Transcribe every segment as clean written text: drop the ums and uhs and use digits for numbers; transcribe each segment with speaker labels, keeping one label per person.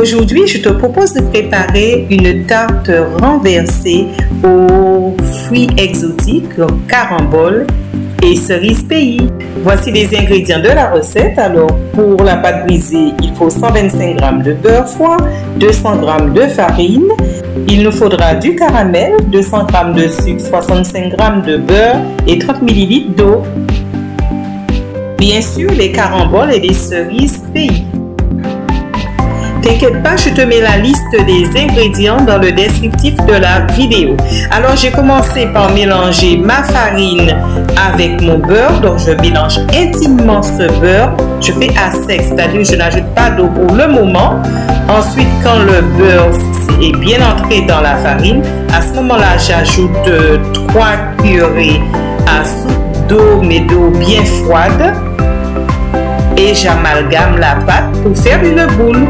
Speaker 1: Aujourd'hui, je te propose de préparer une tarte renversée aux fruits exotiques, caramboles et cerises pays. Voici les ingrédients de la recette. Alors, pour la pâte brisée, il faut 125 g de beurre froid, 200 g de farine. Il nous faudra du caramel, 200 g de sucre, 65 g de beurre et 30 ml d'eau. Bien sûr, les caramboles et les cerises pays. T'inquiète pas, je te mets la liste des ingrédients dans le descriptif de la vidéo. Alors, j'ai commencé par mélanger ma farine avec mon beurre. Donc, je mélange intimement ce beurre. Je fais à sec, c'est-à-dire je n'ajoute pas d'eau pour le moment. Ensuite, quand le beurre est bien entré dans la farine, à ce moment-là, j'ajoute 3 cuillerées à soupe d'eau, mais d'eau bien froide. Et j'amalgame la pâte pour faire une boule.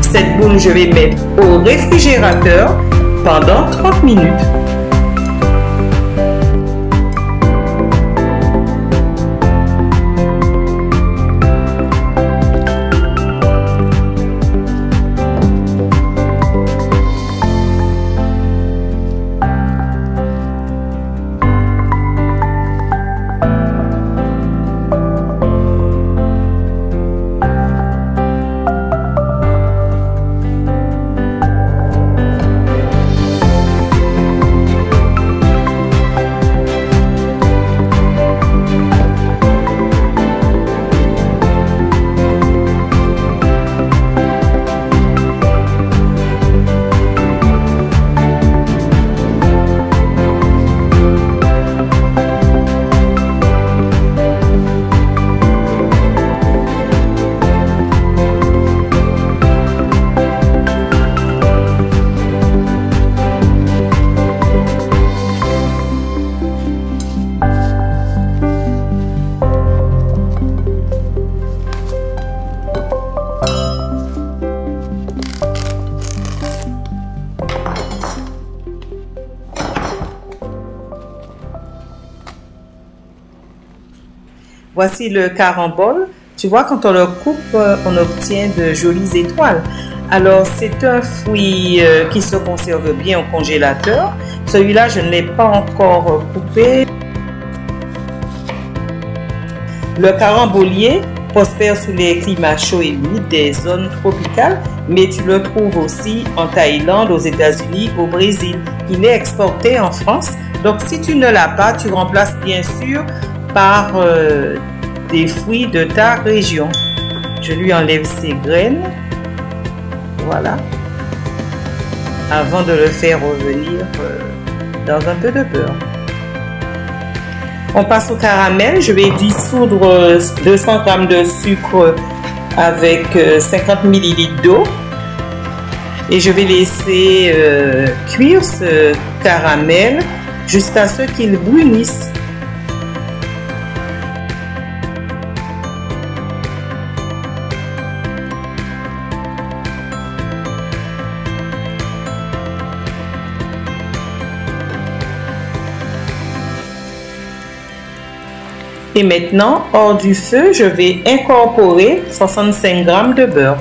Speaker 1: Cette boule, je vais mettre au réfrigérateur pendant 30 minutes. Voici le carambole. Tu vois, quand on le coupe, on obtient de jolies étoiles. Alors, c'est un fruit qui se conserve bien au congélateur. Celui-là, je ne l'ai pas encore coupé. Le carambolier prospère sous les climats chauds et humides des zones tropicales, mais tu le trouves aussi en Thaïlande, aux États-Unis, au Brésil. Il est exporté en France. Donc, si tu ne l'as pas, tu remplaces bien sûr par des fruits de ta région. Je lui enlève ses graines. Voilà. Avant de le faire revenir dans un peu de beurre. On passe au caramel. Je vais dissoudre 200 g de sucre avec 50 ml d'eau. Et je vais laisser cuire ce caramel jusqu'à ce qu'il brunisse. Et maintenant, hors du feu, je vais incorporer 65 g de beurre.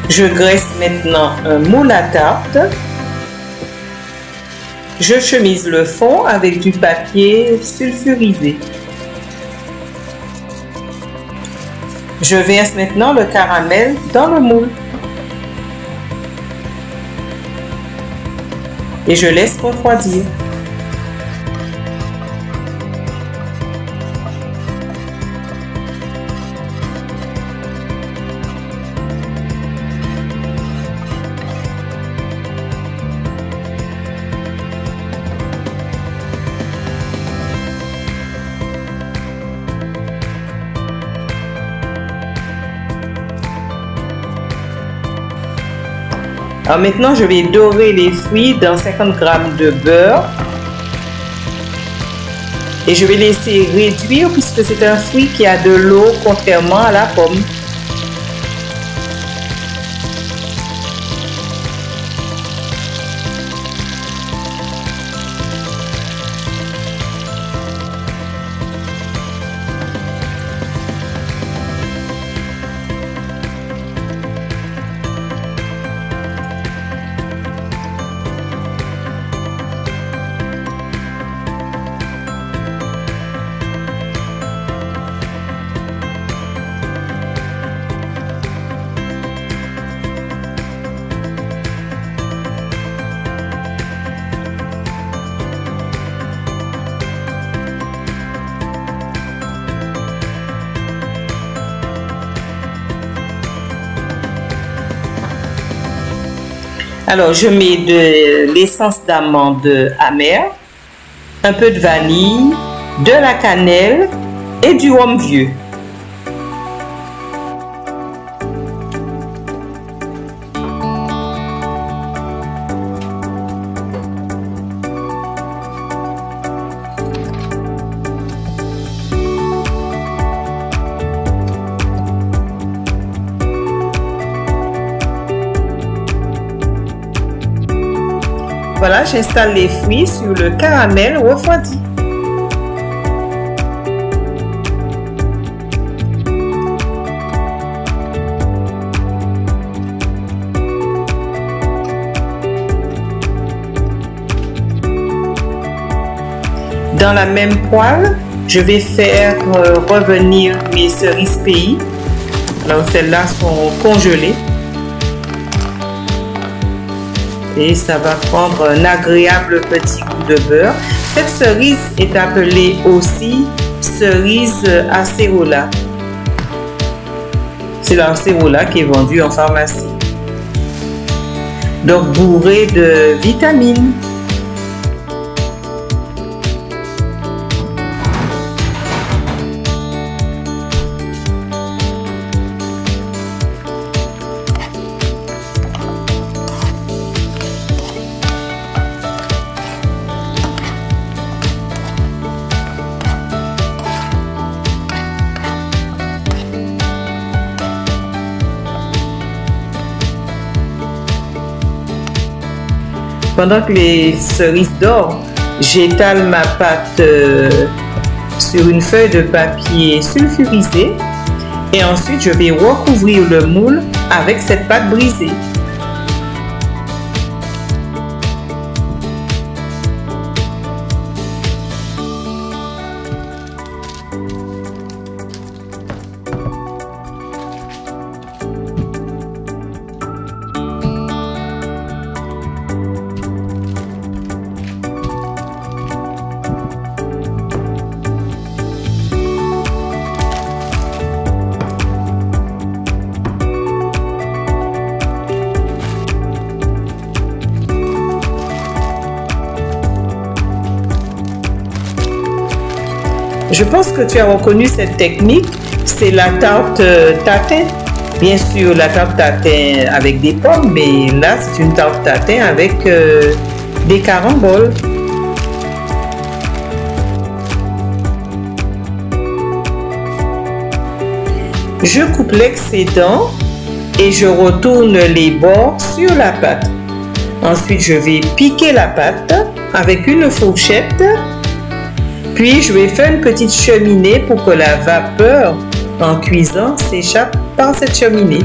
Speaker 1: Je graisse maintenant un moule à tarte. Je chemise le fond avec du papier sulfurisé. Je verse maintenant le caramel dans le moule. Et je laisse refroidir. Alors maintenant, je vais dorer les fruits dans 50 g de beurre. Et je vais laisser réduire puisque c'est un fruit qui a de l'eau contrairement à la pomme. Alors, je mets de l'essence d'amande amère, un peu de vanille, de la cannelle et du rhum vieux. Voilà, j'installe les fruits sur le caramel refroidi. Dans la même poêle, je vais faire revenir mes cerises pays. Alors celles-là sont congelées. Et ça va prendre un agréable petit goût de beurre. Cette cerise est appelée aussi cerise acérola. C'est l'acérola qui est vendue en pharmacie. Donc bourrée de vitamines. Pendant que les cerises dorent, j'étale ma pâte sur une feuille de papier sulfurisé et ensuite je vais recouvrir le moule avec cette pâte brisée. Je pense que tu as reconnu cette technique, c'est la tarte tatin. Bien sûr, la tarte tatin avec des pommes, mais là, c'est une tarte tatin avec des caramboles. Je coupe l'excédent et je retourne les bords sur la pâte. Ensuite, je vais piquer la pâte avec une fourchette. Puis, je vais faire une petite cheminée pour que la vapeur en cuisant s'échappe par cette cheminée.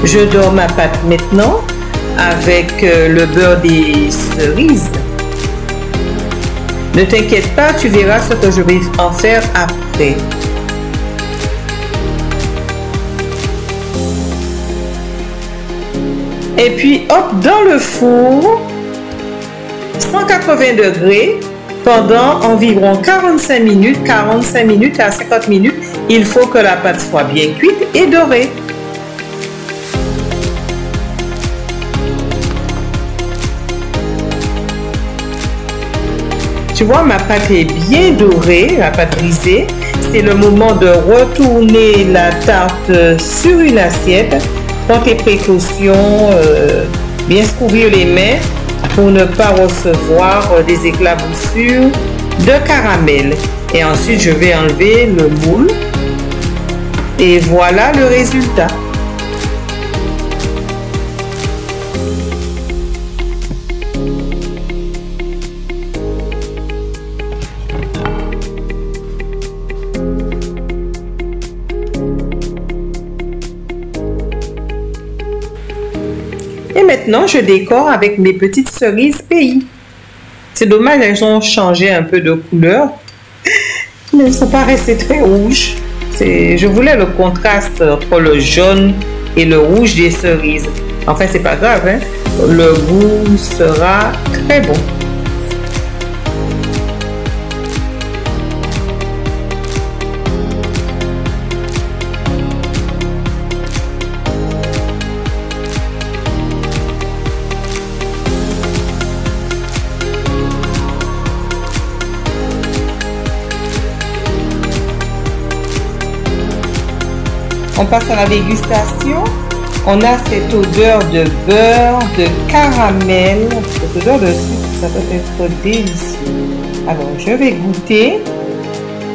Speaker 1: Je dors ma pâte maintenant avec le beurre des cerises. Ne t'inquiète pas, tu verras ce que je vais en faire après. Et puis hop, dans le four, 180 degrés, pendant environ 45 minutes à 50 minutes, il faut que la pâte soit bien cuite et dorée. Tu vois, ma pâte est bien dorée, la pâte brisée. C'est le moment de retourner la tarte sur une assiette. Prends tes précautions, bien se couvrir les mains pour ne pas recevoir des éclaboussures de caramel. Et ensuite, je vais enlever le moule. Et voilà le résultat. Et maintenant, je décore avec mes petites cerises pays. C'est dommage, elles ont changé un peu de couleur. Mais elles ne sont pas restées très rouges. Je voulais le contraste entre le jaune et le rouge des cerises. Enfin, c'est pas grave, hein? Le goût sera très bon. On passe à la dégustation. On a cette odeur de beurre, de caramel, cette odeur de sucre, ça doit être délicieux. Alors, je vais goûter.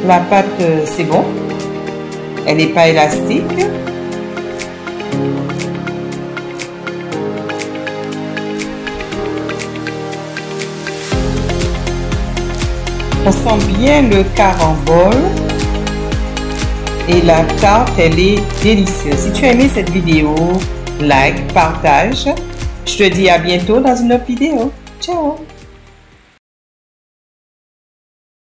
Speaker 1: La pâte, c'est bon. Elle n'est pas élastique. On sent bien le carambole. Et la tarte, elle est délicieuse. Si tu as aimé cette vidéo, like, partage. Je te dis à bientôt dans une autre vidéo. Ciao!